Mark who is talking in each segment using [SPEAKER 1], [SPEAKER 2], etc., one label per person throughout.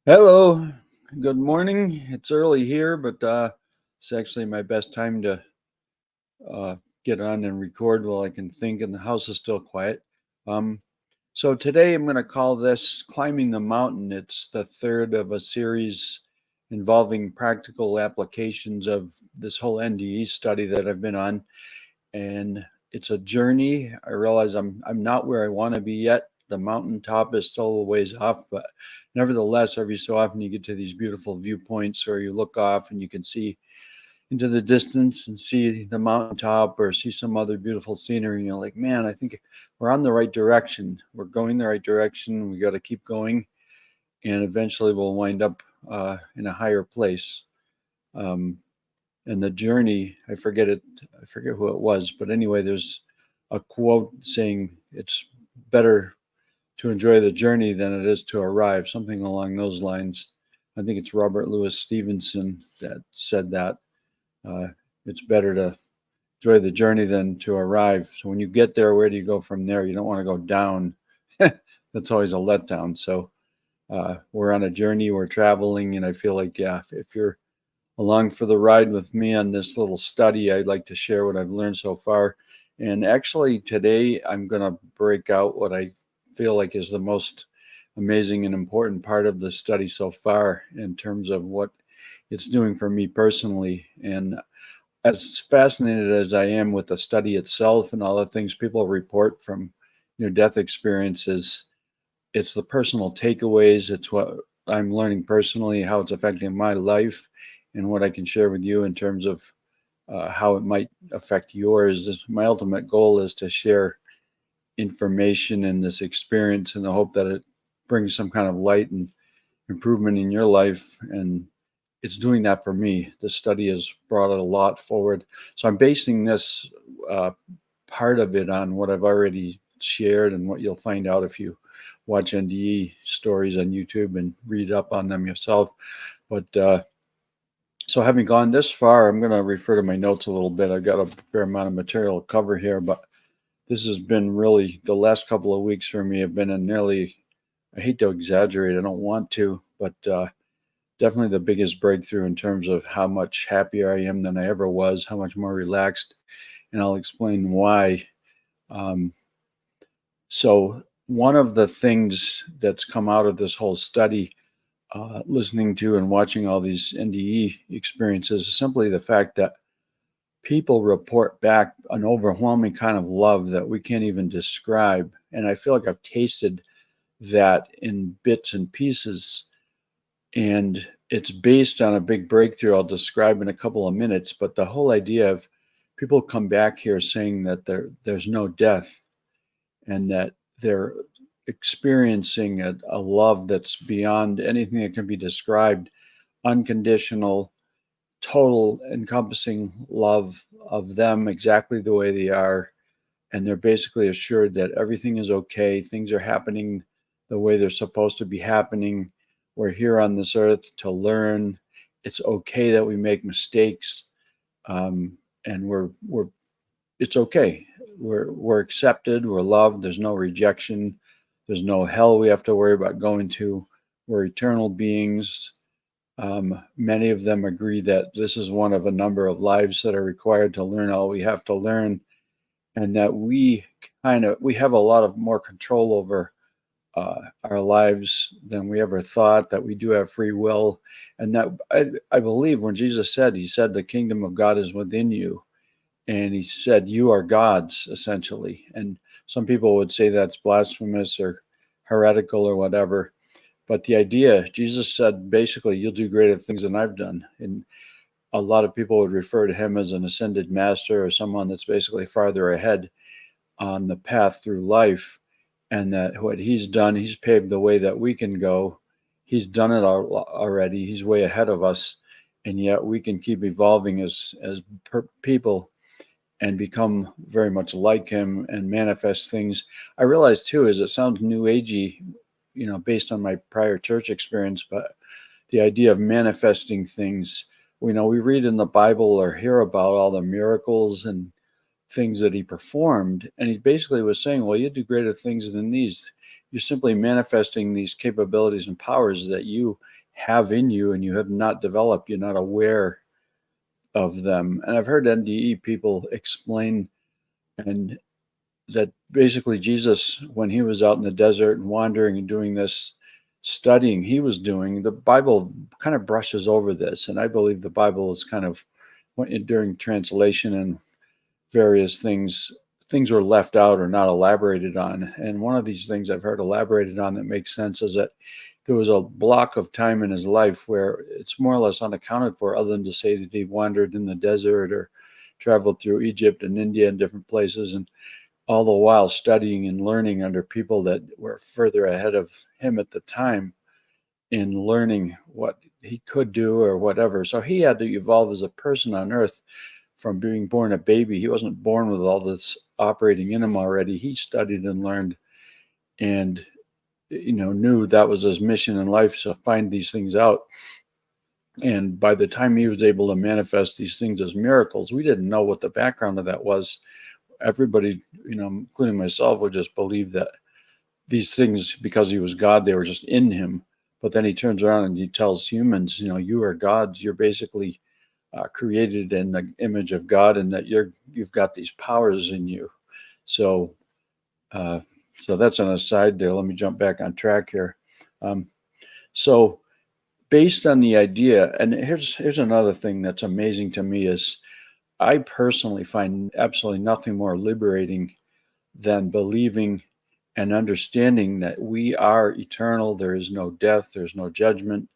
[SPEAKER 1] Hello, good morning. It's early here, but it's actually my best time to uh, get on and record while I can think, and the house is still quiet. Um, so today I'm going to call this Climbing the Mountain. It's the third of a series involving practical applications of this whole NDE study that I've been on, and it's a journey. I realize I'm not where I want to be yet. The mountaintop is still a ways off, but nevertheless, every so often you get to these beautiful viewpoints where you look off and you can see into the distance and see the mountaintop or see some other beautiful scenery. And you're like, man, I think we're on the right direction. We're going the right direction. We got to keep going, and eventually we'll wind up in a higher place. Um, and the journey, I forget it, I forget who it was, but anyway, there's a quote saying it's better to enjoy the journey than it is to arrive, something along those lines. I think it's Robert Louis Stevenson that said that. Uh, it's better to enjoy the journey than to arrive. So when you get there, where do you go from there? You don't want to go down. That's always a letdown. So we're on a journey, we're traveling, and I feel like, yeah, if you're along for the ride with me on this little study, I'd like to share what I've learned so far. And actually, today I'm going to break out what I feel like is the most amazing and important part of the study so far in terms of what it's doing for me personally. And as fascinated as I am with the study itself and all the things people report from near death experiences, it's the personal takeaways. It's what I'm learning personally, how it's affecting my life, and what I can share with you in terms of how it might affect yours. My ultimate goal is to share information in this experience in the hope that it brings some kind of light and improvement in your life. And it's doing that for me. The study has brought it a lot forward. So I'm basing this uh, part of it on what I've already shared and what you'll find out if you watch NDE stories on YouTube and read up on them yourself. But so having gone this far, I'm going to refer to my notes a little bit. I've got a fair amount of material to cover here, but this has been really the last couple of weeks for me have been a nearly, I hate to exaggerate, I don't want to, but definitely the biggest breakthrough in terms of how much happier I am than I ever was, how much more relaxed, and I'll explain why. Um, so, one of the things that's come out of this whole study, listening to and watching all these NDE experiences, is simply the fact that people report back an overwhelming kind of love that we can't even describe. And I feel like I've tasted that in bits and pieces. And it's based on a big breakthrough I'll describe in a couple of minutes. But the whole idea of people come back here saying that there's no death and that they're experiencing a love that's beyond anything that can be described, unconditional, total, encompassing love of them exactly the way they are. And they're basically assured that everything is okay, things are happening the way they're supposed to be happening. We're here on this earth to learn. It's okay that we make mistakes, and we're it's okay. We're accepted. We're loved. There's no rejection. There's no hell we have to worry about going to. We're eternal beings. Many of them agree that this is one of a number of lives that are required to learn all we have to learn, and that we have a lot of more control over our lives than we ever thought, that we do have free will, and that I believe when Jesus said, he said, the kingdom of God is within you. And he said, you are God's, essentially. And some people would say that's blasphemous or heretical or whatever. But the idea, Jesus said, basically, you'll do greater things than I've done. And a lot of people would refer to him as an ascended master or someone that's basically farther ahead on the path through life, and that what he's done, he's paved the way that we can go. He's done it already. He's way ahead of us, and yet we can keep evolving as people and become very much like him and manifest things. I realize too, is it sounds new agey, based on my prior church experience, but the idea of manifesting things, we read in the Bible or hear about all the miracles and things that he performed. And he basically was saying, well, you do greater things than these. you're simply manifesting these capabilities and powers that you have in you and you have not developed. You're not aware of them. And I've heard NDE people explain and that basically Jesus, when he was out in the desert and wandering and doing this studying he was doing, the Bible kind of brushes over this. And I believe the Bible is kind of, during translation and various things were left out or not elaborated on. And one of these things I've heard elaborated on that makes sense is that there was a block of time in his life where it's more or less unaccounted for, other than to say that he wandered in the desert or traveled through Egypt and India and different places, and all the while studying and learning under people that were further ahead of him at the time in learning what he could do or whatever. So he had to evolve as a person on earth from being born a baby. He wasn't born with all this operating in him already. He studied and learned and knew that was his mission in life, to find these things out. And by the time he was able to manifest these things as miracles, we didn't know what the background of that was. Everybody, including myself, would just believe that these things, because he was God, they were just in him. But then he turns around and he tells humans, you are gods. You're basically created in the image of God, and that you've got these powers in you. So that's an aside there. Let me jump back on track here. So based on the idea, and here's another thing that's amazing to me, is I personally find absolutely nothing more liberating than believing and understanding that we are eternal. There is no death. There's no judgment.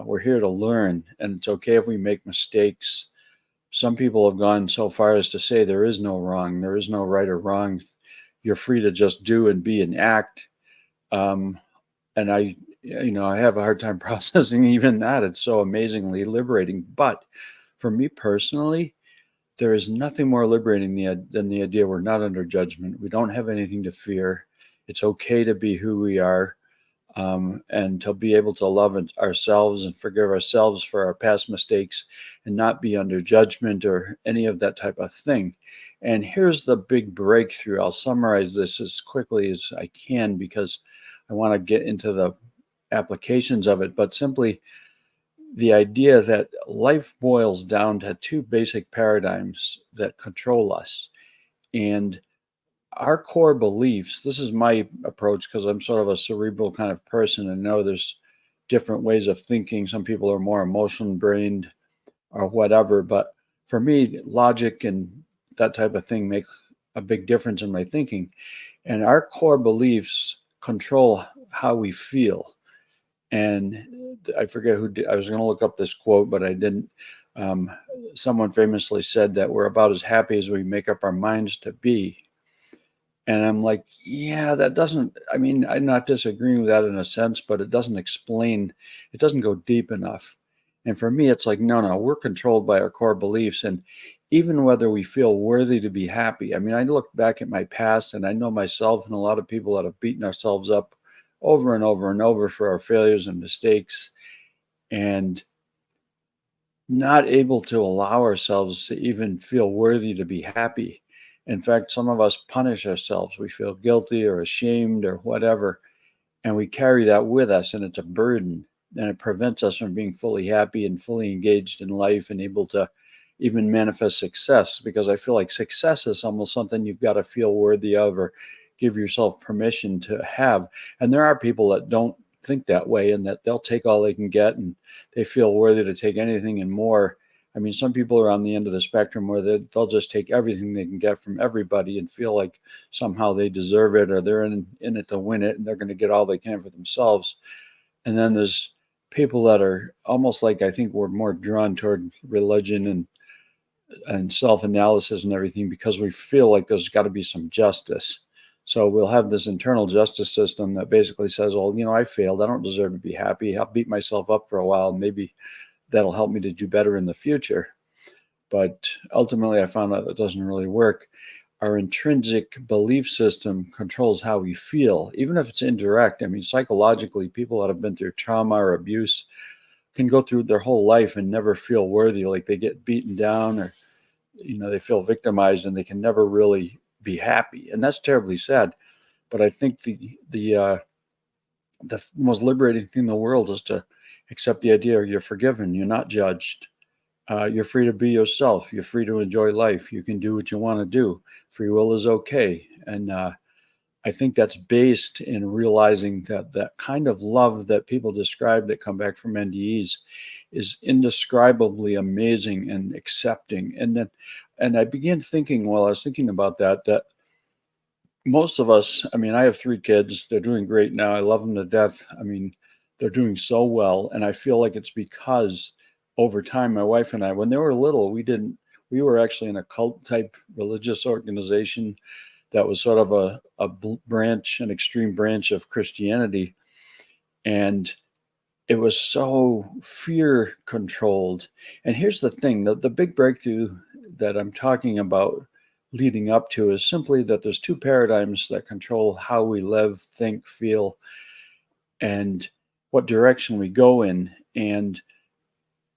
[SPEAKER 1] We're here to learn, and it's okay if we make mistakes. Some people have gone so far as to say there is no wrong. There is no right or wrong. You're free to just do and be and act. And I have a hard time processing even that. It's so amazingly liberating. But for me personally, there is nothing more liberating than the idea we're not under judgment. We don't have anything to fear. It's okay to be who we are, and to be able to love ourselves and forgive ourselves for our past mistakes and not be under judgment or any of that type of thing. And here's the big breakthrough. I'll summarize this as quickly as I can because I want to get into the applications of it, but simply the idea that life boils down to two basic paradigms that control us. And our core beliefs, this is my approach because I'm sort of a cerebral kind of person and know there's different ways of thinking. Some people are more emotion brained or whatever, but for me, logic and that type of thing make a big difference in my thinking. And our core beliefs control how we feel. And I forget who I was going to look up this quote, but I didn't. Someone famously said that we're about as happy as we make up our minds to be. And I'm like, yeah, that doesn't, I'm not disagreeing with that in a sense, but it doesn't explain, it doesn't go deep enough. And for me, it's like, no, we're controlled by our core beliefs. And even whether we feel worthy to be happy, I look back at my past and I know myself and a lot of people that have beaten ourselves up over and over and over for our failures and mistakes, and not able to allow ourselves to even feel worthy to be happy. In fact, some of us punish ourselves. We feel guilty or ashamed or whatever, and we carry that with us, and it's a burden, and it prevents us from being fully happy and fully engaged in life and able to even manifest success, because I feel like success is almost something you've got to feel worthy of or give yourself permission to have. And there are people that don't think that way, and that they'll take all they can get and they feel worthy to take anything and more. Some people are on the end of the spectrum where they'll just take everything they can get from everybody and feel like somehow they deserve it, or they're in it to win it, and they're going to get all they can for themselves. And then there's people that are almost like, I think we're more drawn toward religion and self-analysis and everything because we feel like there's got to be some justice. So we'll have this internal justice system that basically says, well, I failed. I don't deserve to be happy. I'll beat myself up for a while. Maybe that'll help me to do better in the future. But ultimately, I found out that doesn't really work. Our intrinsic belief system controls how we feel, even if it's indirect. Psychologically, people that have been through trauma or abuse can go through their whole life and never feel worthy, like they get beaten down or, they feel victimized and they can never really be happy. And that's terribly sad. But I think the most liberating thing in the world is to accept the idea you're forgiven, you're not judged, you're free to be yourself, you're free to enjoy life, you can do what you want to do. Free will is okay, and I think that's based in realizing that that kind of love that people describe that come back from NDEs is indescribably amazing and accepting. And I began thinking while I was thinking about that most of us, I mean, I have 3 kids. They're doing great now. I love them to death. I mean, they're doing so well. And I feel like it's because over time, my wife and I, when they were little, we were actually in a cult type religious organization that was sort of a branch, an extreme branch of Christianity. And it was so fear controlled. And here's the thing, the big breakthrough that I'm talking about leading up to is simply that there's 2 paradigms that control how we live, think, feel, and what direction we go in. And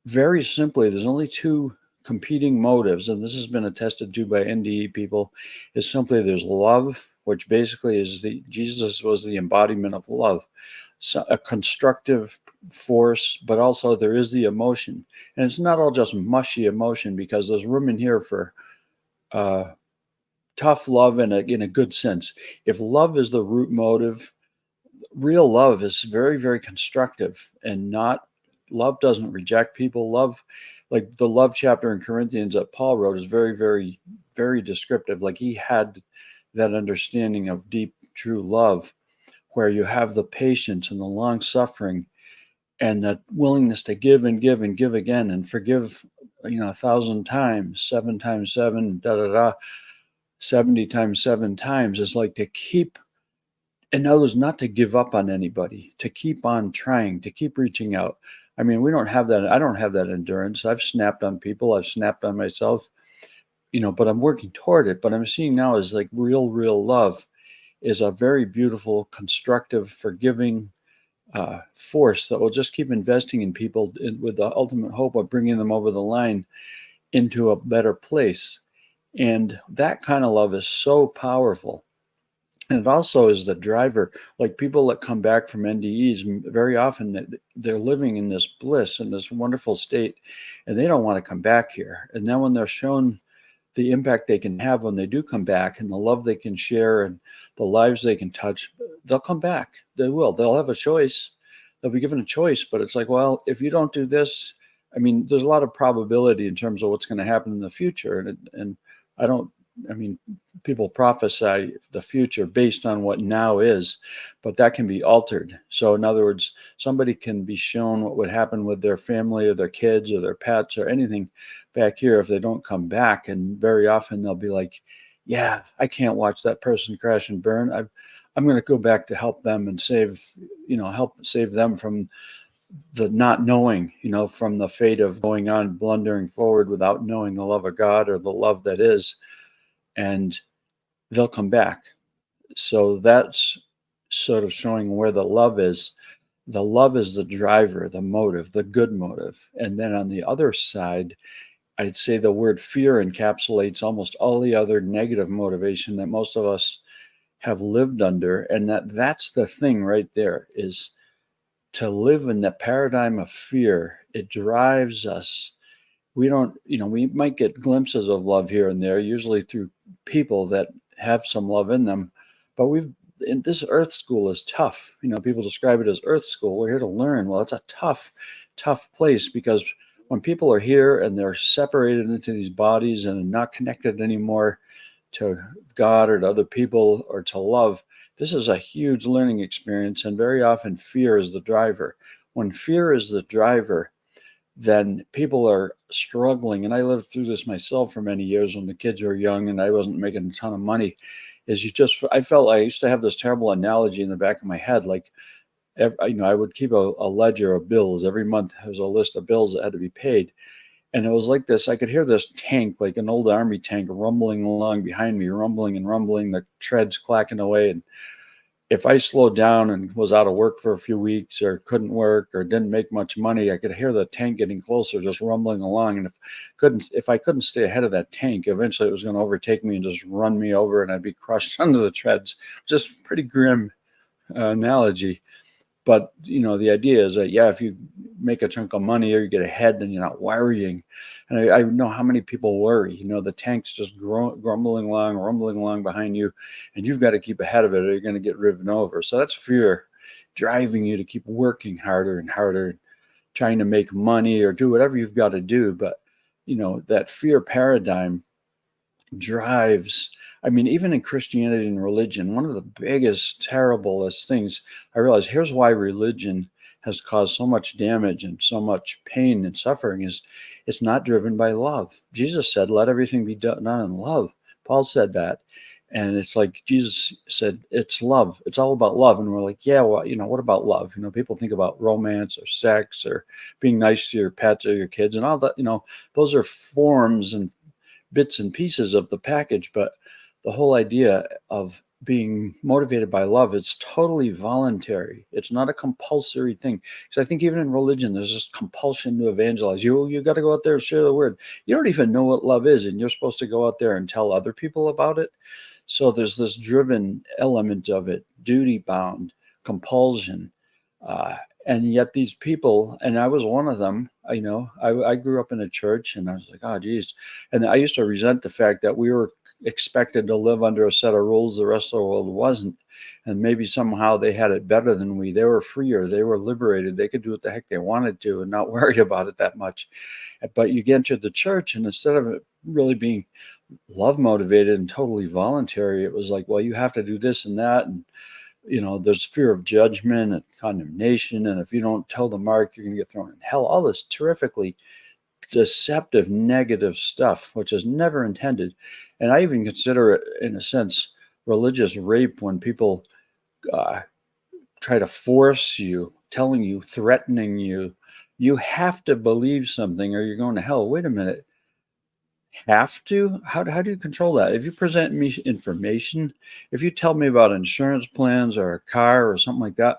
[SPEAKER 1] very simply, there's only 2 competing motives, and this has been attested to by NDE people, is simply there's love, which basically is Jesus was the embodiment of love, so a constructive force, but also there is the emotion. And it's not all just mushy emotion, because there's room in here for tough love in a good sense. If love is the root motive, real love is very, very constructive, and not love doesn't reject people. Love, like the love chapter in Corinthians that Paul wrote, is very, very, very descriptive. Like he had that understanding of deep, true love, where you have the patience and the long suffering and that willingness to give and give and give again and forgive, 1,000 times, 7 times 7, 70 times 7 times, is like to keep, in other words, not to give up on anybody, to keep on trying, to keep reaching out. I mean, we don't have that. I don't have that endurance. I've snapped on people. I've snapped on myself, but I'm working toward it. But I'm seeing now is like real love is a very beautiful, constructive, forgiving force that will just keep investing in people with the ultimate hope of bringing them over the line into a better place. And that kind of love is so powerful. And it also is the driver. Like people that come back from NDEs, very often they're living in this bliss, in this wonderful state, and they don't want to come back here. And then when they're shown the impact they can have when they do come back, and the love they can share, and the lives they can touch, they'll come back. They will. They'll have a choice. They'll be given a choice. But it's like, well, if you don't do this, I mean, there's a lot of probability in terms of what's going to happen in the future. And I don't, I mean, people prophesy the future based on what now is, but that can be altered. So in other words, somebody can be shown what would happen with their family or their kids or their pets or anything back here if they don't come back. And very often they'll be like, yeah, I can't watch that person crash and burn. I'm going to go back to help them and help save them from the not knowing, from the fate of going on blundering forward without knowing the love of God or the love that is. And they'll come back. So that's sort of showing where the love is. The love is the driver, the motive, the good motive. And then on the other side, I'd say the word fear encapsulates almost all the other negative motivation that most of us have lived under. And that's the thing right there, is to live in the paradigm of fear. It drives us. We don't, we might get glimpses of love here and there, usually through people that have some love in them. But in this earth school is tough. People describe it as earth school. We're here to learn. Well, it's a tough, tough place, because when people are here and they're separated into these bodies and not connected anymore to God or to other people or to love, this is a huge learning experience. And very often fear is the driver. When fear is the driver, then people are struggling. And I lived through this myself for many years when the kids were young and I wasn't making a ton of money. I felt I used to have this terrible analogy in the back of my head. Like, I would keep a ledger of bills. Every month there was a list of bills that had to be paid. And it was like this, I could hear this tank, like an old army tank, rumbling along behind me, rumbling and rumbling, the treads clacking away. if I slowed down and was out of work for a few weeks or couldn't work or didn't make much money, I could hear the tank getting closer, just rumbling along. And if I couldn't stay ahead of that tank, eventually it was going to overtake me and just run me over, and I'd be crushed under the treads. Just pretty grim analogy. But the idea is that, yeah, if you make a chunk of money or you get ahead, then you're not worrying. And I know how many people worry. The tank's just rumbling along behind you, and you've got to keep ahead of it or you're going to get driven over. So that's fear driving you to keep working harder and harder, trying to make money or do whatever you've got to do. But that fear paradigm drives, I mean, even in Christianity and religion, one of the biggest, terriblest things I realize, here's why religion has caused so much damage and so much pain and suffering, is it's not driven by love. Jesus said, let everything be done in love. Paul said that. And it's like Jesus said, it's love. It's all about love. And we're like, yeah, well, what about love? People think about romance or sex or being nice to your pets or your kids and all that. Those are forms and bits and pieces of the package, but the whole idea of being motivated by love, it's totally voluntary. It's not a compulsory thing. Because I think even in religion, there's this compulsion to evangelize. You got to go out there and share the word. You don't even know what love is, and you're supposed to go out there and tell other people about it. So there's this driven element of it, duty bound, compulsion. Uh, and yet these people, and I was one of them, I grew up in a church, and I was like, oh, geez. And I used to resent the fact that we were expected to live under a set of rules the rest of the world wasn't. And maybe somehow they had it better than we. They were freer. They were liberated. They could do what the heck they wanted to and not worry about it that much. But you get into the church, and instead of it really being love motivated and totally voluntary, it was like, well, you have to do this and that. And there's fear of judgment and condemnation. And if you don't toe the mark, you're going to get thrown in hell. All this terrifically deceptive, negative stuff, which is never intended. And I even consider it, in a sense, religious rape when people try to force you, telling you, threatening you, you have to believe something or you're going to hell. Wait a minute. Have to? How do you control that? If you present me information, if you tell me about insurance plans or a car or something like that,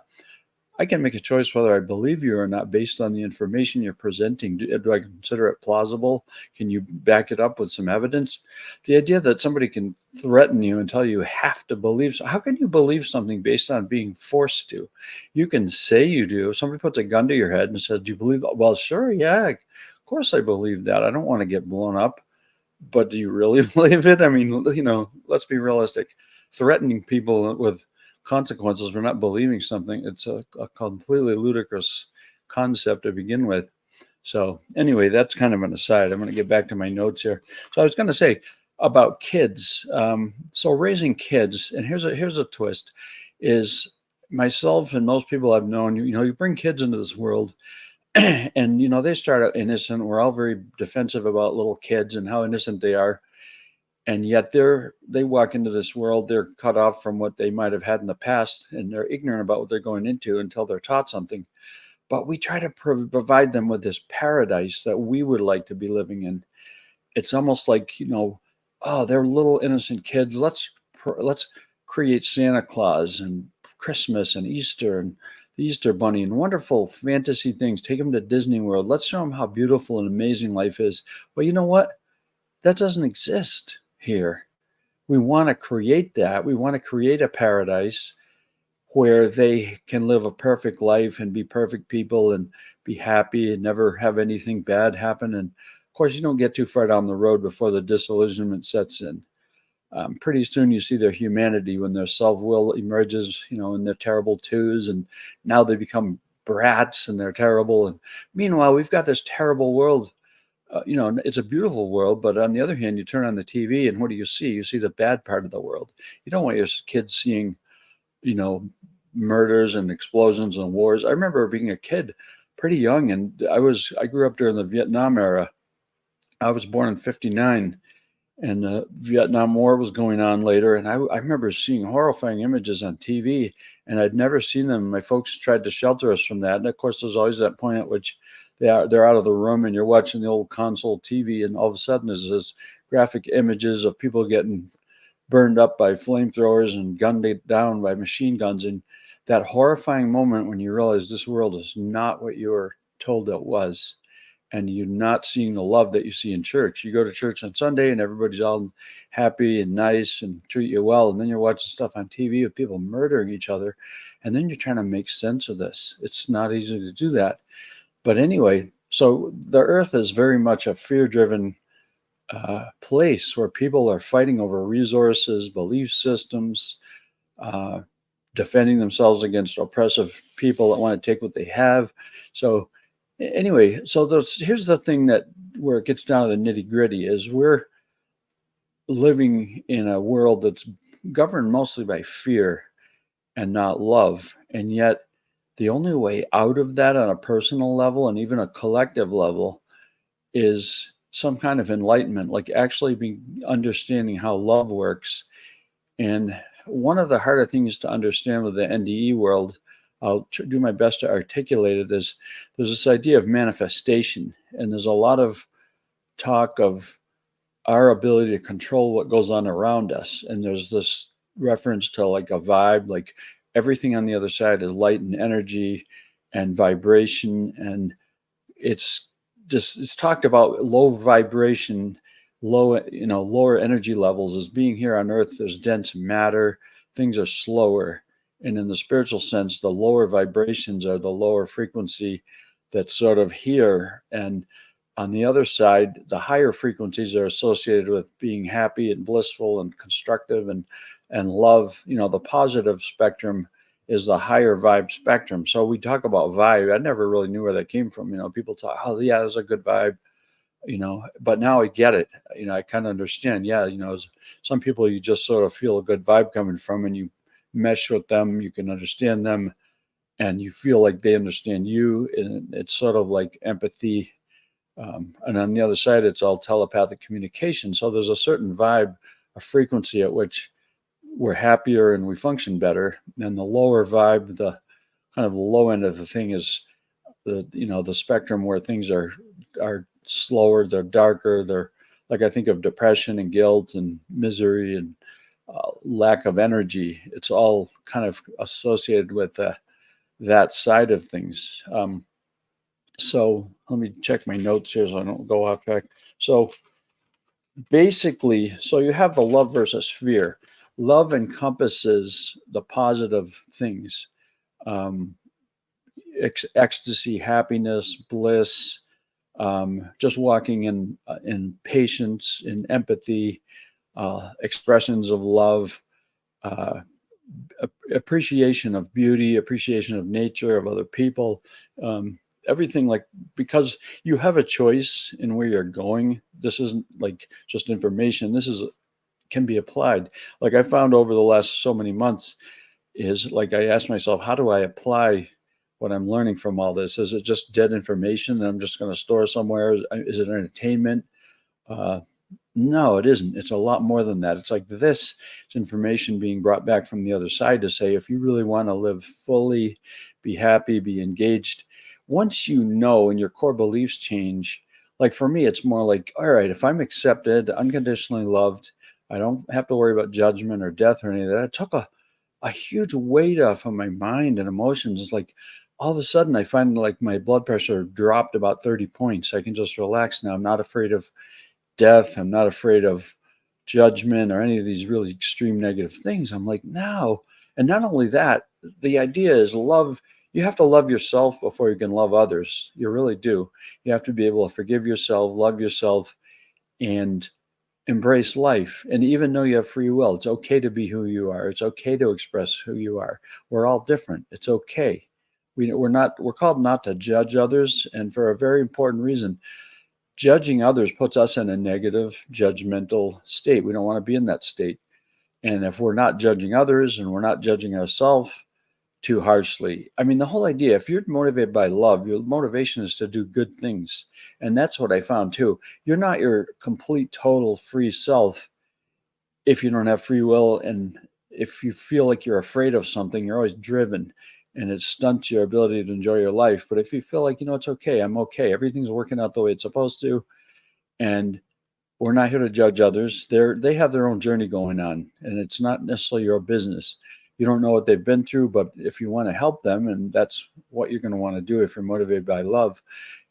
[SPEAKER 1] I can make a choice whether I believe you or not based on the information you're presenting. Do I consider it plausible? Can you back it up with some evidence? The idea that somebody can threaten you and tell you have to believe, so how can you believe something based on being forced to? You can say you do. If somebody puts a gun to your head and says, do you believe? Well, sure, yeah, of course I believe that. I don't want to get blown up. But do you really believe it? I mean, let's be realistic. Threatening people with consequences for not believing something, it's a completely ludicrous concept to begin with. So anyway, that's kind of an aside. I'm going to get back to my notes here. So I was going to say about kids. So raising kids, and here's a twist, is myself and most people I've known, you bring kids into this world and they start out innocent. We're all very defensive about little kids and how innocent they are, and yet they walk into this world, they're cut off from what they might have had in the past, and they're ignorant about what they're going into until they're taught something. But we try to provide them with this paradise that we would like to be living in. It's almost like, oh, they're little innocent kids. Let's create Santa Claus and Christmas and Easter and the Easter Bunny and wonderful fantasy things. Take them to Disney World. Let's show them how beautiful and amazing life is. Well, you know what? That doesn't exist here. We want to create that. We want to create a paradise where they can live a perfect life and be perfect people and be happy and never have anything bad happen. And of course, you don't get too far down the road before the disillusionment sets in. Pretty soon you see their humanity when their self-will emerges, in their terrible twos, and now they become brats and they're terrible. And meanwhile, we've got this terrible world. It's a beautiful world, but on the other hand, you turn on the TV and what do you see? You see the bad part of the world. You don't want your kids seeing, murders and explosions and wars. I remember being a kid, pretty young, and I grew up during the Vietnam era. I was born in '59. And the Vietnam War was going on later. And I remember seeing horrifying images on TV, and I'd never seen them. My folks tried to shelter us from that. And of course, there's always that point at which they're out of the room and you're watching the old console TV, and all of a sudden there's this graphic images of people getting burned up by flamethrowers and gunned down by machine guns. And that horrifying moment when you realize this world is not what you were told it was, and you're not seeing the love that you see in church. You go to church on Sunday and everybody's all happy and nice and treat you well. And then you're watching stuff on TV of people murdering each other. And then you're trying to make sense of this. It's not easy to do that. But anyway, so the earth is very much a fear-driven place where people are fighting over resources, belief systems, uh, defending themselves against oppressive people that want to take what they have. So anyway, so here's the thing that where it gets down to the nitty gritty is we're living in a world that's governed mostly by fear and not love. And yet the only way out of that on a personal level and even a collective level is some kind of enlightenment, like actually understanding how love works. And one of the harder things to understand with the NDE world, I'll do my best to articulate it, is there's this idea of manifestation. And there's a lot of talk of our ability to control what goes on around us. And there's this reference to like a vibe, like everything on the other side is light and energy and vibration. And it's talked about low vibration, lower energy levels as being here on earth. There's dense matter, things are slower. And in the spiritual sense, the lower vibrations are the lower frequency that's sort of here. And on the other side, the higher frequencies are associated with being happy and blissful and constructive and love. The positive spectrum is the higher vibe spectrum. So we talk about vibe. I never really knew where that came from. People talk, oh yeah, there's a good vibe, but now I get it. I kind of understand. Yeah, some people you just sort of feel a good vibe coming from, and you mesh with them, you can understand them, and you feel like they understand you. And it's sort of like empathy. And on the other side, it's all telepathic communication. So there's a certain vibe, a frequency at which we're happier and we function better. And the lower vibe, the kind of the low end of the thing is the spectrum where things are slower, they're darker, they're like, I think of depression and guilt and misery and lack of energy. It's all kind of associated with that side of things. So let me check my notes here so I don't go off track. So basically, so you have the love versus fear. Love encompasses the positive things, ecstasy, happiness, bliss, just walking in patience, in empathy, expressions of love, uh, appreciation of beauty, appreciation of nature, of other people, everything, like, because you have a choice in where you're going. This isn't like just information. This can be applied. Like I found over the last so many months is like I asked myself, how do I apply what I'm learning from all this? Is it just dead information that I'm just going to store somewhere? Is it entertainment? Uh, no, it isn't. It's a lot more than that. It's like this is information being brought back from the other side to say, if you really want to live fully, be happy, be engaged, once you know and your core beliefs change, like for me, it's more like, all right, if I'm accepted, unconditionally loved, I don't have to worry about judgment or death or any of that. It took a huge weight off of my mind and emotions. It's like all of a sudden I find like my blood pressure dropped about 30 points. I can just relax now. I'm not afraid of death. I'm not afraid of judgment or any of these really extreme negative things. I'm like, now, and not only that, the idea is love. You have to love yourself before you can love others. You really do. You have to be able to forgive yourself, love yourself, and embrace life. And even though you have free will, it's okay to be who you are. It's okay to express who you are. We're all different. It's okay. We're called not to judge others. And for a very important reason, judging others puts us in a negative, judgmental state. We don't want to be in that state. And if we're not judging others and we're not judging ourselves too harshly, I mean, the whole idea, if you're motivated by love, your motivation is to do good things. And that's what I found too. You're not your complete, total free self if you don't have free will. And if you feel like you're afraid of something, you're always driven and it stunts your ability to enjoy your life. But if you feel like, it's okay, I'm okay, everything's working out the way it's supposed to, and We're not here to judge others. They have their own journey going on, and it's not necessarily your business. You don't know what they've been through, but if you want to help them, and that's what you're going to want to do if you're motivated by love,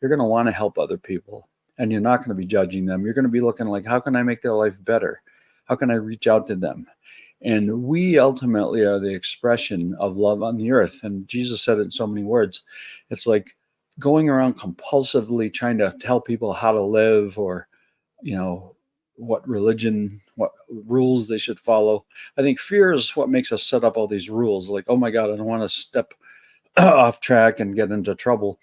[SPEAKER 1] you're going to want to help other people, and you're not going to be judging them. You're going to be looking like, how can I make their life better? How can I reach out to them? And we ultimately are the expression of love on the earth. And Jesus said it in so many words. It's like going around compulsively trying to tell people how to live, or you know, what religion, what rules they should follow. I think fear is what makes us set up all these rules. Like, oh my God, I don't want to step off track and get into trouble.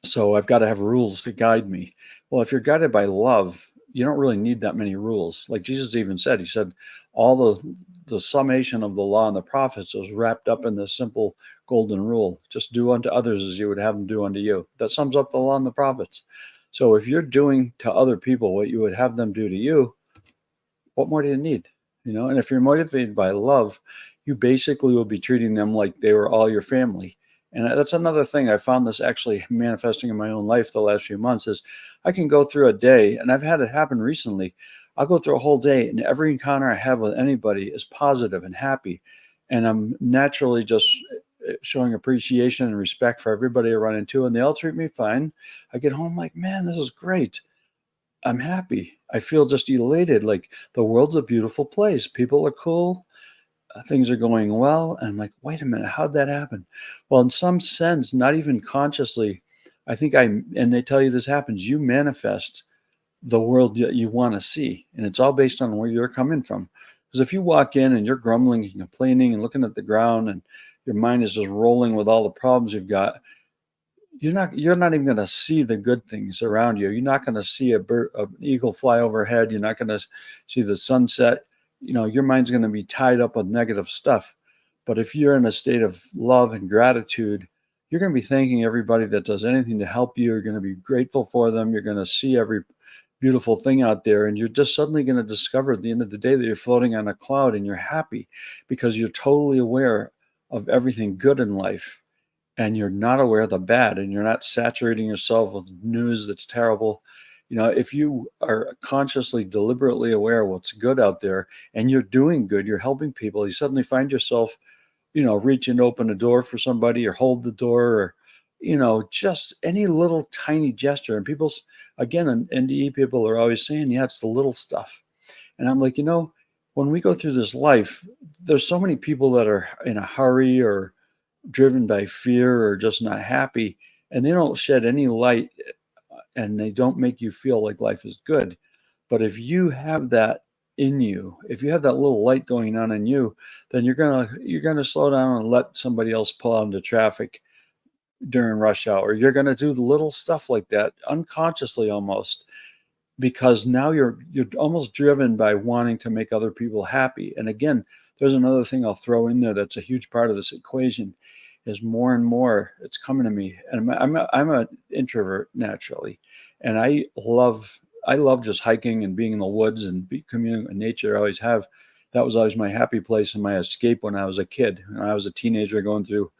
[SPEAKER 1] So I've got to have rules to guide me. Well, if you're guided by love, you don't really need that many rules. Like Jesus even said, he said, all the summation of the law and the prophets was wrapped up in this simple golden rule. Just do unto others as you would have them do unto you. That sums up the law and the prophets. So if you're doing to other people what you would have them do to you, what more do you need? And if you're motivated by love, you basically will be treating them like they were all your family. And that's another thing I found this actually manifesting in my own life the last few months is I can go through a day, and I've had it happen recently. I'll go through a whole day, and every encounter I have with anybody is positive and happy. And I'm naturally just showing appreciation and respect for everybody I run into, and they all treat me fine. I get home like, man, this is great. I'm happy. I feel just elated. Like the world's a beautiful place. People are cool. Things are going well. And I'm like, wait a minute, how'd that happen? Well, in some sense, not even consciously, I think and they tell you this happens, you manifest the world that you want to see. And it's all based on where you're coming from. Because if you walk in and you're grumbling and complaining and looking at the ground and your mind is just rolling with all the problems you've got, you're not even going to see the good things around you. You're not going to see an eagle fly overhead. You're not going to see the sunset. Your mind's going to be tied up with negative stuff. But if you're in a state of love and gratitude, you're going to be thanking everybody that does anything to help you. You're going to be grateful for them. You're going to see every beautiful thing out there, and you're just suddenly going to discover at the end of the day that you're floating on a cloud and you're happy because you're totally aware of everything good in life, and you're not aware of the bad, and you're not saturating yourself with news that's terrible. If you are consciously, deliberately aware of what's good out there and you're doing good, you're helping people, you suddenly find yourself, reaching to open a door for somebody or hold the door, or, just any little tiny gesture. And again, NDE people are always saying, yeah, it's the little stuff. And I'm like, when we go through this life, there's so many people that are in a hurry or driven by fear or just not happy, and they don't shed any light, and they don't make you feel like life is good. But if you have that in you, if you have that little light going on in you, then you're gonna slow down and let somebody else pull out into traffic during rush hour. You're gonna do little stuff like that unconsciously almost, because now you're almost driven by wanting to make other people happy. And again, there's another thing I'll throw in there that's a huge part of this equation, is more and more it's coming to me. And I'm an introvert naturally, and I love just hiking and being in the woods and communing with nature. I always have. That was always my happy place and my escape when I was a kid. When I was a teenager going through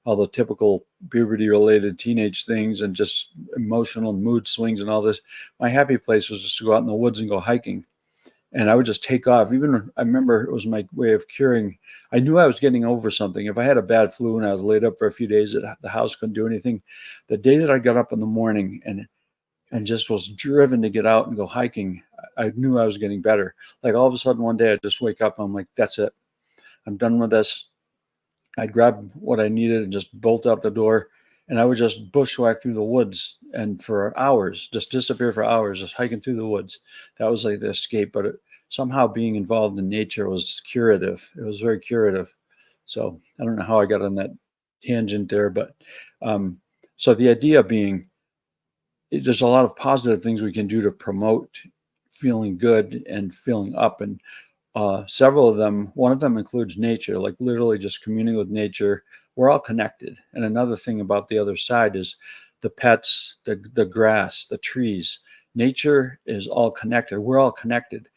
[SPEAKER 1] all the typical puberty related teenage things and just emotional mood swings and all this, my happy place was just to go out in the woods and go hiking. And I would just take off. Even I remember it was my way of curing. I knew I was getting over something. If I had a bad flu and I was laid up for a few days at the house, couldn't do anything, the day that I got up in the morning and just was driven to get out and go hiking, I knew I was getting better. Like all of a sudden one day I just wake up and I'm like, that's it. I'm done with this. I'd grab what I needed and just bolt out the door, and I would just bushwhack through the woods and for hours, just disappear for hours, just hiking through the woods. That was like the escape, but somehow being involved in nature was curative. It was very curative. So I don't know how I got on that tangent there, but so the idea being, there's a lot of positive things we can do to promote feeling good and feeling up. And several of them, one of them includes nature, like literally just communing with nature. We're all connected. And another thing about the other side is the pets, the grass, the trees. Nature is all connected. We're all connected.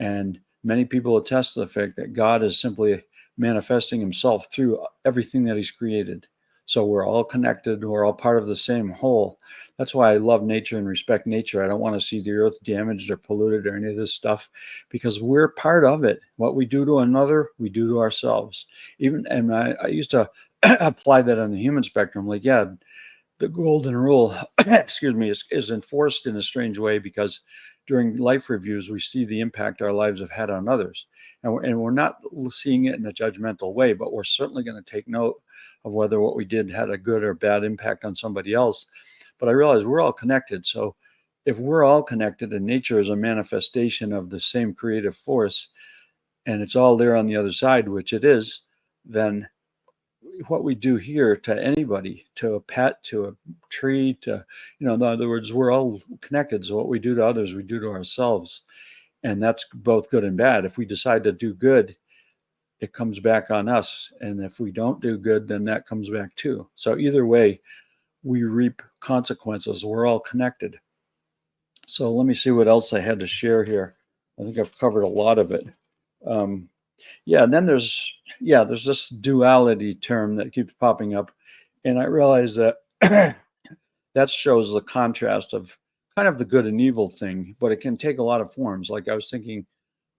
[SPEAKER 1] And many people attest to the fact that God is simply manifesting himself through everything that he's created. So we're all connected. We're all part of the same whole. That's why I love nature and respect nature. I don't want to see the earth damaged or polluted or any of this stuff, because we're part of it. What we do to another, we do to ourselves. Even, and I used to apply that on the human spectrum. Like, yeah, the golden rule, excuse me, is enforced in a strange way, because during life reviews, we see the impact our lives have had on others. And we're not seeing it in a judgmental way, but we're certainly going to take note of whether what we did had a good or bad impact on somebody else. But I realize we're all connected. So if we're all connected and nature is a manifestation of the same creative force, and it's all there on the other side, which it is, then what we do here to anybody, to a pet, to a tree, to, in other words, we're all connected. So what we do to others, we do to ourselves. And that's both good and bad. If we decide to do good, it comes back on us. And if we don't do good, then that comes back too. So either way, we reap consequences. We're all connected. So let me see what else I had to share here. I think I've covered a lot of it. Um, yeah, and then there's this duality term that keeps popping up, and I realize that that shows the contrast of kind of the good and evil thing, but it can take a lot of forms. Like I was thinking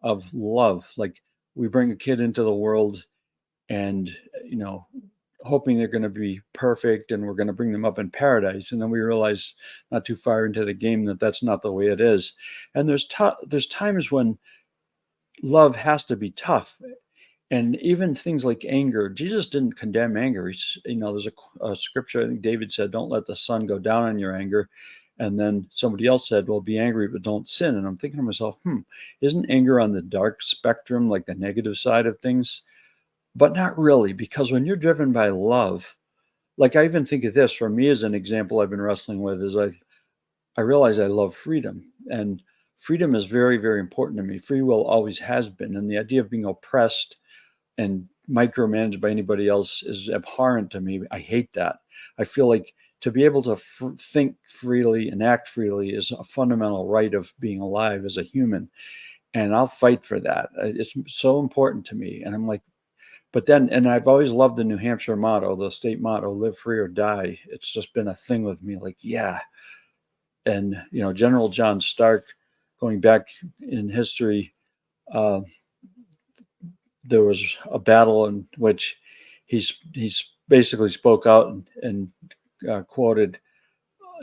[SPEAKER 1] of love, like we bring a kid into the world, and you know, hoping they're going to be perfect, and we're going to bring them up in paradise, and then we realize not too far into the game that that's not the way it is. And there's times when love has to be tough. And even things like anger, Jesus didn't condemn anger. There's a scripture, I think David said, don't let the sun go down on your anger. And then somebody else said, well, be angry, but don't sin. And I'm thinking to myself, isn't anger on the dark spectrum, like the negative side of things? But not really, because when you're driven by love, like I even think of this for me as an example I've been wrestling with, is I realize I love freedom. And freedom is very, very important to me. Free will always has been. And the idea of being oppressed and micromanaged by anybody else is abhorrent to me. I hate that. I feel like to be able to think freely and act freely is a fundamental right of being alive as a human. And I'll fight for that. It's so important to me. And I'm like, but then, and I've always loved the New Hampshire motto, the state motto, live free or die. It's just been a thing with me. Like, yeah. And, General John Stark, going back in history, uh, there was a battle in which he's basically spoke out and quoted,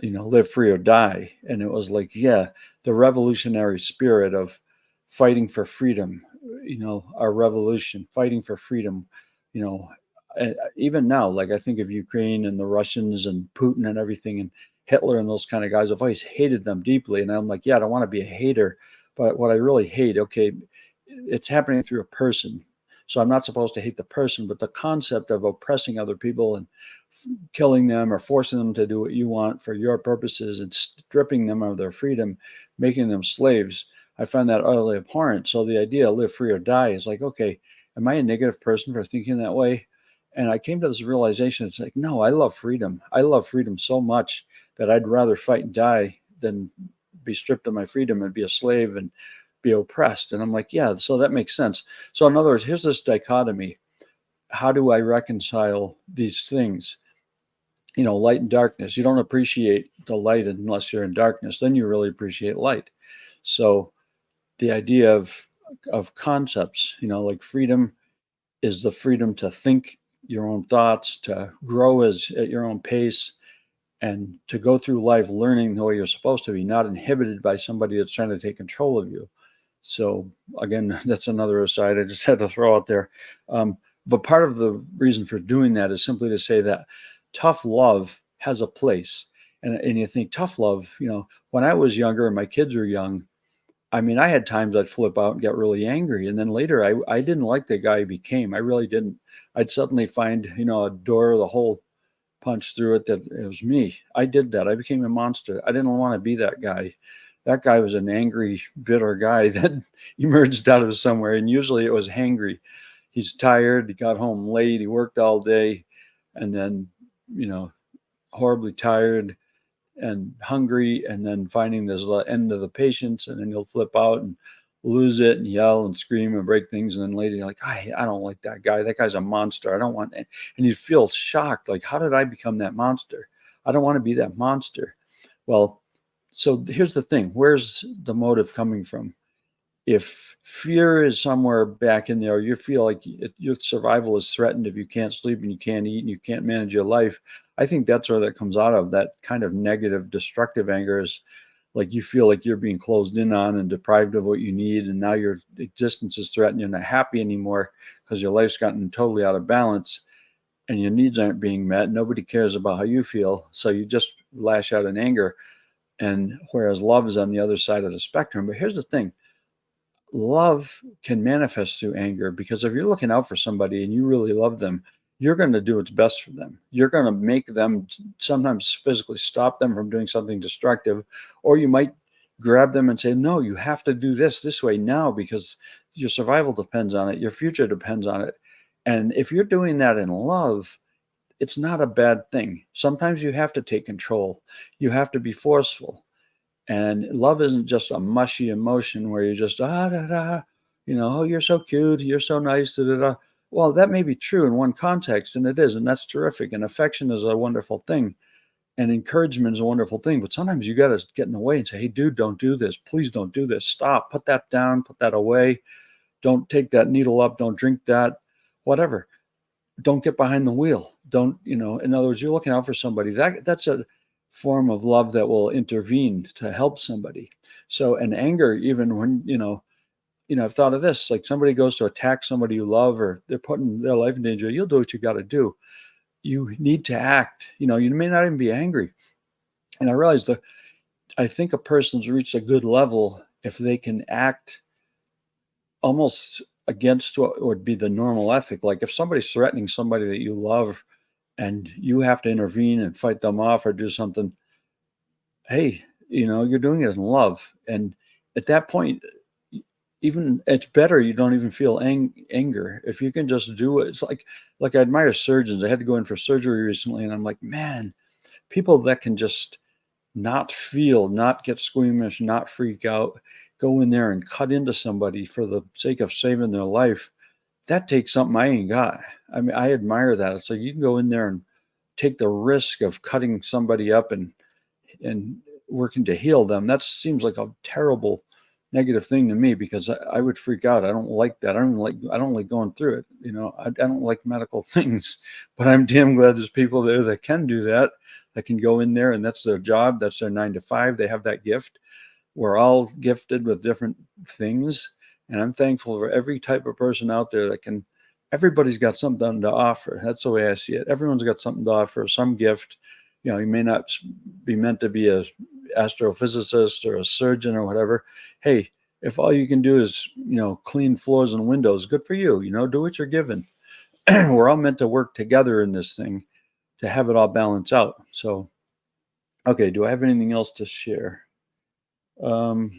[SPEAKER 1] live free or die. And it was like, yeah, the revolutionary spirit of fighting for freedom, our revolution, fighting for freedom, you know, even now, like I think of Ukraine and the Russians and Putin and everything and Hitler and those kind of guys. I've always hated them deeply. And I'm like, yeah, I don't want to be a hater. But what I really hate, okay, it's happening through a person. So I'm not supposed to hate the person, but the concept of oppressing other people and killing them or forcing them to do what you want for your purposes and stripping them of their freedom, making them slaves, I find that utterly abhorrent. So the idea live free or die is like, okay, am I a negative person for thinking that way? And I came to this realization. It's like, no, I love freedom. I love freedom so much that I'd rather fight and die than be stripped of my freedom and be a slave and be oppressed. And I'm like, yeah, so that makes sense. So in other words, here's this dichotomy. How do I reconcile these things? Light and darkness. You don't appreciate the light unless you're in darkness. Then you really appreciate light. So the idea of concepts, like freedom is the freedom to think your own thoughts, to grow at your own pace, and to go through life learning the way you're supposed to be, not inhibited by somebody that's trying to take control of you. So again, that's another aside I just had to throw out there. But part of the reason for doing that is simply to say that tough love has a place. And you think tough love, when I was younger and my kids were young, I mean, I had times I'd flip out and get really angry. And then later I didn't like the guy he became. I really didn't. I'd suddenly find, a door, the hole punch through it, that it was me. I did that. I became a monster. I didn't want to be that guy. That guy was an angry, bitter guy that emerged out of somewhere. And usually it was hangry. He's tired. He got home late. He worked all day. And then, horribly tired and hungry. And then finding there's the end of the patience. And then he'll flip out and lose it and yell and scream and break things. And then later you're like, I don't like that guy. That guy's a monster. I don't want it. And you feel shocked. Like, how did I become that monster? I don't want to be that monster. Well, so here's the thing. Where's the motive coming from? If fear is somewhere back in there, you feel like your survival is threatened if you can't sleep and you can't eat and you can't manage your life, I think that's where that comes out of. That kind of negative, destructive anger is like you feel like you're being closed in on and deprived of what you need, and now your existence is threatened. You're not happy anymore because your life's gotten totally out of balance and your needs aren't being met. Nobody cares about how you feel, so you just lash out in anger. And whereas love is on the other side of the spectrum. But here's the thing: love can manifest through anger, because if you're looking out for somebody and you really love them, you're going to do what's best for them. You're going to make them, sometimes physically stop them from doing something destructive, or you might grab them and say, no, you have to do this way now because your survival depends on it, your future depends on it. And if you're doing that in love, it's not a bad thing. Sometimes you have to take control, you have to be forceful. And love isn't just a mushy emotion where you just da da, oh, you're so cute, you're so nice, da da da. Well, that may be true in one context, and it is, and that's terrific. And affection is a wonderful thing, and encouragement is a wonderful thing. But sometimes you got to get in the way and say, "Hey, dude, don't do this. Please don't do this. Stop. Put that down. Put that away. Don't take that needle up. Don't drink that. Whatever. Don't get behind the wheel. Don't, in other words, you're looking out for somebody. That's a form of love that will intervene to help somebody. So, and anger, even when, I've thought of this, like somebody goes to attack somebody you love, or they're putting their life in danger, you'll do what you got to do. You need to act. You may not even be angry. And I realized that I think a person's reached a good level if they can act almost against what would be the normal ethic. Like if somebody's threatening somebody that you love and you have to intervene and fight them off or do something, hey, you're doing it in love. And at that point, even it's better you don't even feel anger if you can just do it. It's like I admire surgeons. I had to go in for surgery recently, and I'm like, man, people that can just not feel, not get squeamish, not freak out, go in there and cut into somebody for the sake of saving their life. That takes something I ain't got. I mean, I admire that. It's like you can go in there and take the risk of cutting somebody up and working to heal them. That seems like a terrible negative thing to me, because I would freak out. I don't like that. I don't like going through it. I don't like medical things, but I'm damn glad there's people there that can do that, that can go in there, and that's their job. That's their 9 to 5. They have that gift. We're all gifted with different things. And I'm thankful for every type of person out there that can, everybody's got something to offer. That's the way I see it. Everyone's got something to offer, some gift. You may not be meant to be a astrophysicist or a surgeon or whatever. Hey, if all you can do is, clean floors and windows, good for you. Do what you're given. We're all meant to work together in this thing to have it all balance out. So, okay, do I have anything else to share? Um,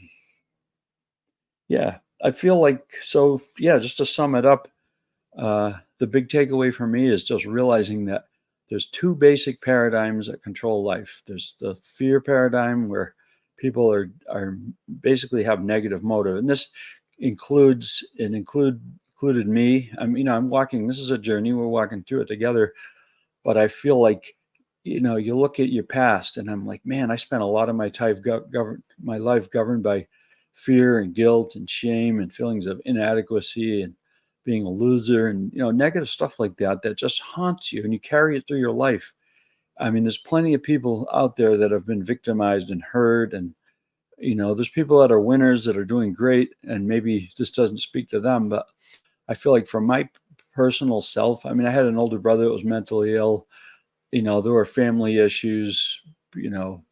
[SPEAKER 1] yeah, I feel like, so yeah, just to sum it up, the big takeaway for me is just realizing that there's two basic paradigms that control life. There's the fear paradigm, where people are basically have negative motive, and this included me. I'm walking. This is a journey. We're walking through it together. But I feel like, you look at your past, and I'm like, man, I spent a lot of my time my life governed by fear and guilt and shame and feelings of inadequacy and being a loser and negative stuff like that just haunts you, and you carry it through your life. I mean, there's plenty of people out there that have been victimized and hurt, and there's people that are winners that are doing great, and maybe this doesn't speak to them, but I feel like for my personal self, I mean, I had an older brother that was mentally ill. There were family issues. You know,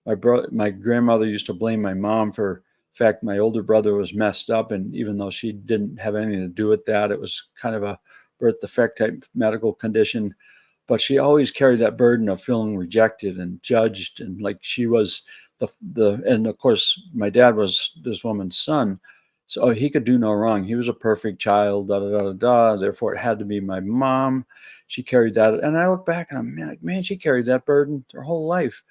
[SPEAKER 1] my grandmother used to blame my mom for the fact my older brother was messed up, and even though she didn't have anything to do with that, it was kind of a birth defect type medical condition. But she always carried that burden of feeling rejected and judged, and like she was and of course my dad was this woman's son, so he could do no wrong. He was a perfect child, da da da da da. Therefore, it had to be my mom. She carried that, and I look back and I'm like, man, she carried that burden her whole life.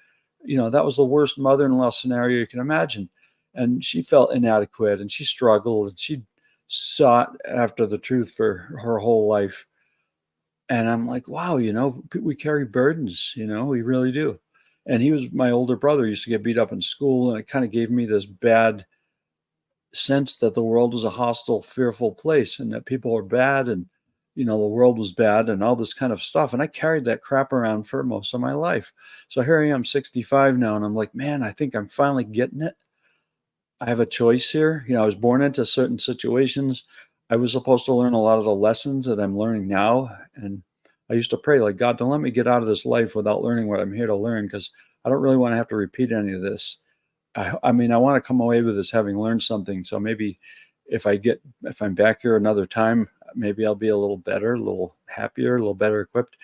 [SPEAKER 1] That was the worst mother-in-law scenario you can imagine. and she felt inadequate and she struggled and she sought after the truth for her whole life. And I'm like, wow, we carry burdens, we really do. And he was my older brother, he used to get beat up in school, and it kind of gave me this bad sense that the world was a hostile, fearful place and that people are bad and, the world was bad and all this kind of stuff. And I carried that crap around for most of my life. So here I am, 65 now, and I'm like, man, I think I'm finally getting it. I have a choice here. I was born into certain situations. I was supposed to learn a lot of the lessons that I'm learning now. And I used to pray, like, God, don't let me get out of this life without learning what I'm here to learn, because I don't really want to have to repeat any of this. I mean, I want to come away with this having learned something. So maybe if I'm back here another time, maybe I'll be a little better, a little happier, a little better equipped.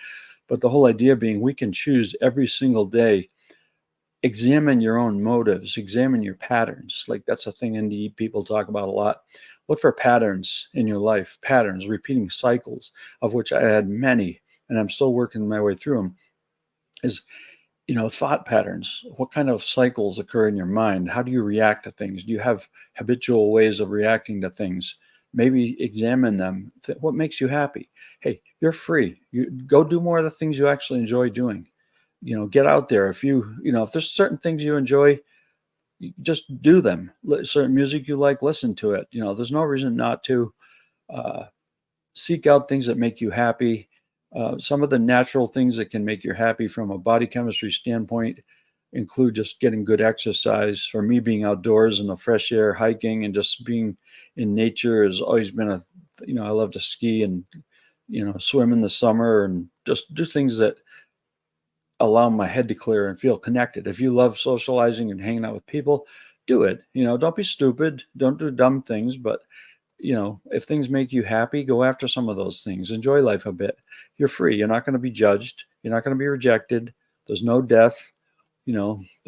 [SPEAKER 1] But the whole idea being we can choose every single day. Examine your own motives, examine your patterns. Like, that's a thing NDE people talk about a lot. Look for patterns in your life, patterns, repeating cycles, of which I had many, and I'm still working my way through them. Is thought patterns. What kind of cycles occur in your mind? How do you react to things? Do you have habitual ways of reacting to things? Maybe examine them. What makes you happy? Hey, you're free. You go do more of the things you actually enjoy doing. Get out there. If there's certain things you enjoy, you just do them. Certain music you like, listen to it. There's no reason not to. Uh, Seek out things that make you happy. Some of the natural things that can make you happy from a body chemistry standpoint include just getting good exercise. For me, being outdoors in the fresh air, hiking, and just being in nature has always been I love to ski and, swim in the summer and just do things that allow my head to clear and feel connected. If you love socializing and hanging out with people, do it. Don't be stupid. Don't do dumb things, but if things make you happy, go after some of those things. Enjoy life a bit. You're free. You're not going to be judged. You're not going to be rejected. There's no death.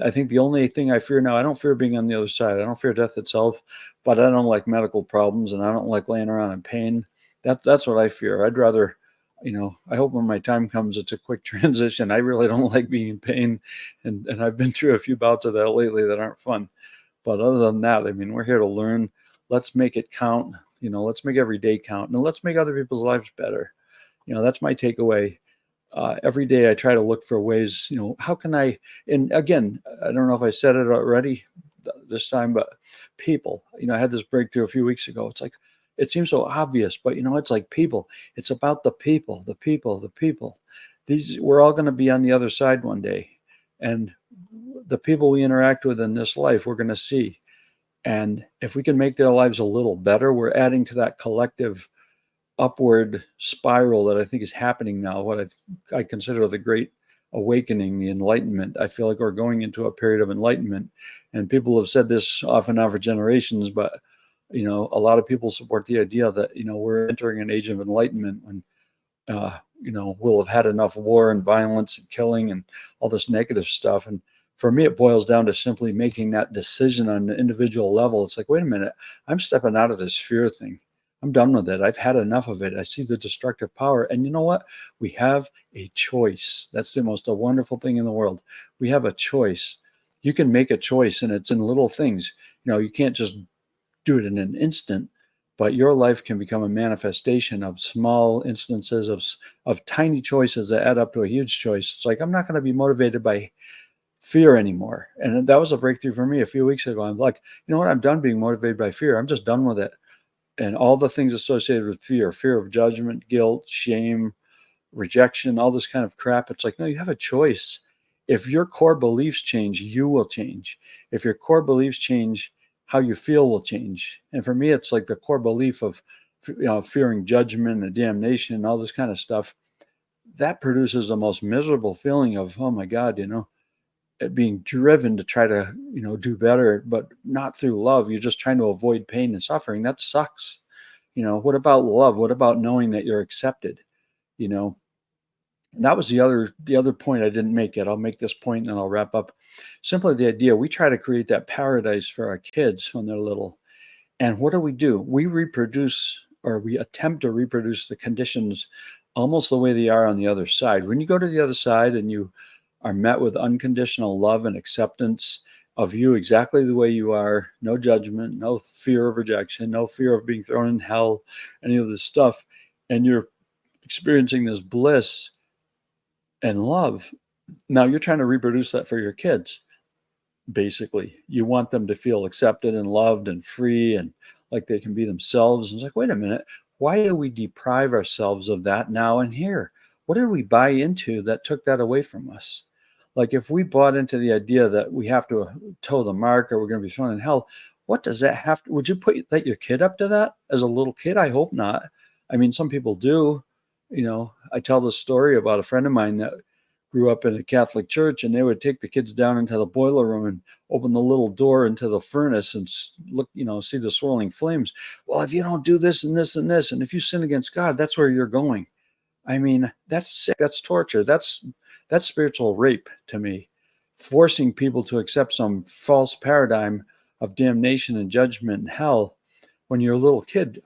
[SPEAKER 1] I think the only thing I fear now, I don't fear being on the other side. I don't fear death itself, but I don't like medical problems and I don't like laying around in pain. That's what I fear. I'd rather, I hope when my time comes, it's a quick transition. I really don't like being in pain. And I've been through a few bouts of that lately that aren't fun. But other than that, I mean, we're here to learn. Let's make it count. Let's make every day count, and let's make other people's lives better. That's my takeaway. Every day I try to look for ways, how can I, and again, I don't know if I said it already this time, but people, I had this breakthrough a few weeks ago. It's like, it seems so obvious, but it's like people. It's about the people, the people, the people. We're all going to be on the other side one day. And the people we interact with in this life, we're going to see. And if we can make their lives a little better, we're adding to that collective upward spiral that I think is happening now, what I consider the great awakening, the enlightenment. I feel like we're going into a period of enlightenment. And people have said this off and on for generations, but a lot of people support the idea that, we're entering an age of enlightenment when we'll have had enough war and violence and killing and all this negative stuff. And for me, it boils down to simply making that decision on an individual level. It's like, wait a minute, I'm stepping out of this fear thing. I'm done with it. I've had enough of it. I see the destructive power. And you know what? We have a choice. That's the most wonderful thing in the world. We have a choice. You can make a choice, and it's in little things. You can't just do it in an instant, but your life can become a manifestation of small instances of tiny choices that add up to a huge choice. It's like, I'm not going to be motivated by fear anymore. And that was a breakthrough for me a few weeks ago. I'm like, you know what? I'm done being motivated by fear. I'm just done with it. And all the things associated with fear of judgment, guilt, shame, rejection, all this kind of crap. It's like, no, you have a choice. If your core beliefs change, you will change. If your core beliefs change, how you feel will change. And for me, it's like the core belief of, fearing judgment and damnation and all this kind of stuff. That produces the most miserable feeling of, oh my God, being driven to try to, do better, but not through love. You're just trying to avoid pain and suffering. That sucks. What about love? What about knowing that you're accepted? You know, and that was the other point I didn't make yet. I'll make this point and then I'll wrap up. Simply the idea we try to create that paradise for our kids when they're little. And what do? We reproduce, or we attempt to reproduce the conditions almost the way they are on the other side. When you go to the other side and you are met with unconditional love and acceptance, of you exactly the way you are, no judgment, no fear of rejection, no fear of being thrown in hell, any of this stuff, and you're experiencing this bliss and love. Now you're trying to reproduce that for your kids. Basically, you want them to feel accepted and loved and free and like they can be themselves. And it's like, wait a minute, why do we deprive ourselves of that now and here? What did we buy into that took that away from us? Like, if we bought into the idea that we have to toe the mark or we're going to be thrown in hell, what does that have to? Would you put that your kid up to that as a little kid? I hope not. I mean, some people do. I tell this story about a friend of mine that grew up in a Catholic church, and they would take the kids down into the boiler room and open the little door into the furnace and look, see the swirling flames. Well, if you don't do this and this and this, and if you sin against God, that's where you're going. I mean, that's sick. That's torture. That's spiritual rape to me, forcing people to accept some false paradigm of damnation and judgment and hell when you're a little kid.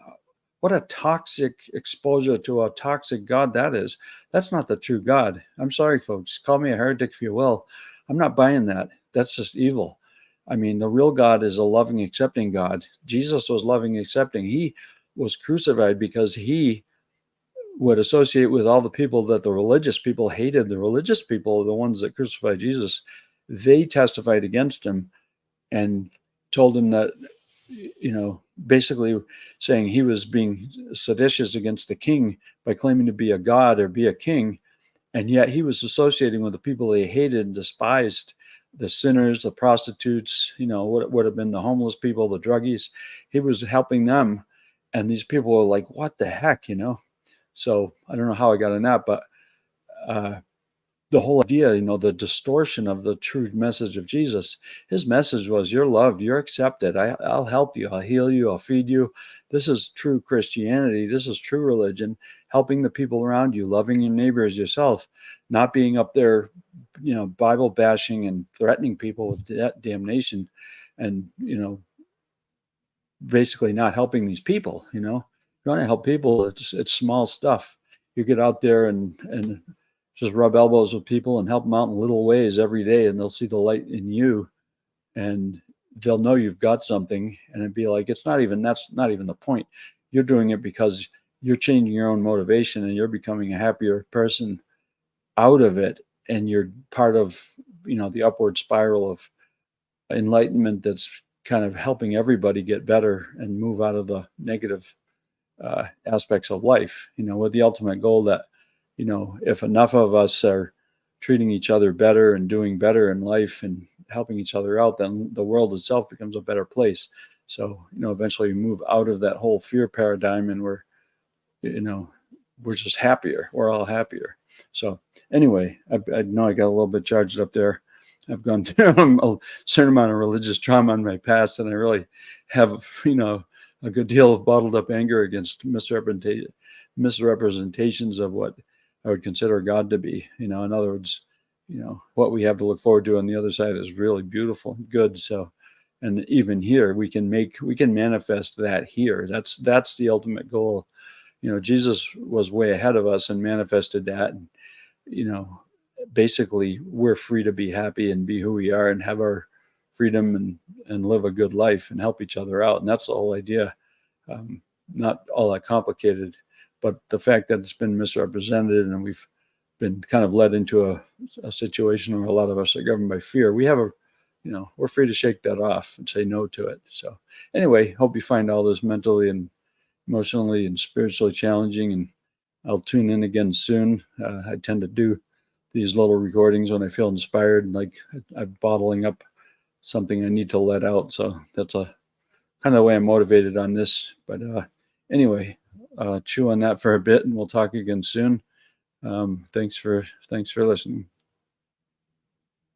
[SPEAKER 1] What a toxic exposure to a toxic God that is. That's not the true God. I'm sorry, folks. Call me a heretic if you will. I'm not buying that. That's just evil. I mean, the real God is a loving, accepting God. Jesus was loving, accepting. He was crucified because he would associate with all the people that the religious people hated. The religious people, the ones that crucified Jesus, they testified against him and told him that, basically saying he was being seditious against the king by claiming to be a god or be a king. And yet he was associating with the people they hated and despised, the sinners, the prostitutes, what would have been the homeless people, the druggies. He was helping them. And these people were like, what the heck, So I don't know how I got on that, but the whole idea, the distortion of the true message of Jesus, his message was, you're loved, you're accepted. I'll help you. I'll heal you. I'll feed you. This is true Christianity. This is true religion, helping the people around you, loving your neighbor as yourself, not being up there, Bible bashing and threatening people with damnation and, basically not helping these people, you want to help people. It's small stuff. You get out there and just rub elbows with people and help them out in little ways every day, and they'll see the light in you, and they'll know you've got something. And it'd be like, that's not even the point. You're doing it because you're changing your own motivation and you're becoming a happier person out of it, and you're part of the upward spiral of enlightenment that's kind of helping everybody get better and move out of the negative aspects of life, with the ultimate goal that, if enough of us are treating each other better and doing better in life and helping each other out, then the world itself becomes a better place. So, eventually we move out of that whole fear paradigm, and we're just happier. We're all happier. So anyway, I know I got a little bit charged up there. I've gone through a certain amount of religious trauma in my past, and I really have, a good deal of bottled up anger against misrepresentations of what I would consider God to be. In other words, what we have to look forward to on the other side is really beautiful and good. So, and even here, we can manifest that here. That's the ultimate goal. Jesus was way ahead of us and manifested that. And, basically we're free to be happy and be who we are and have our freedom and live a good life and help each other out. And that's the whole idea. Not all that complicated, but the fact that it's been misrepresented and we've been kind of led into a situation where a lot of us are governed by fear. We have we're free to shake that off and say no to it. So anyway, hope you find all this mentally and emotionally and spiritually challenging, and I'll tune in again soon. I tend to do these little recordings when I feel inspired, like I'm bottling up something I need to let out. So that's a kind of the way I'm motivated on this. But anyway, chew on that for a bit, and we'll talk again soon. Thanks for listening.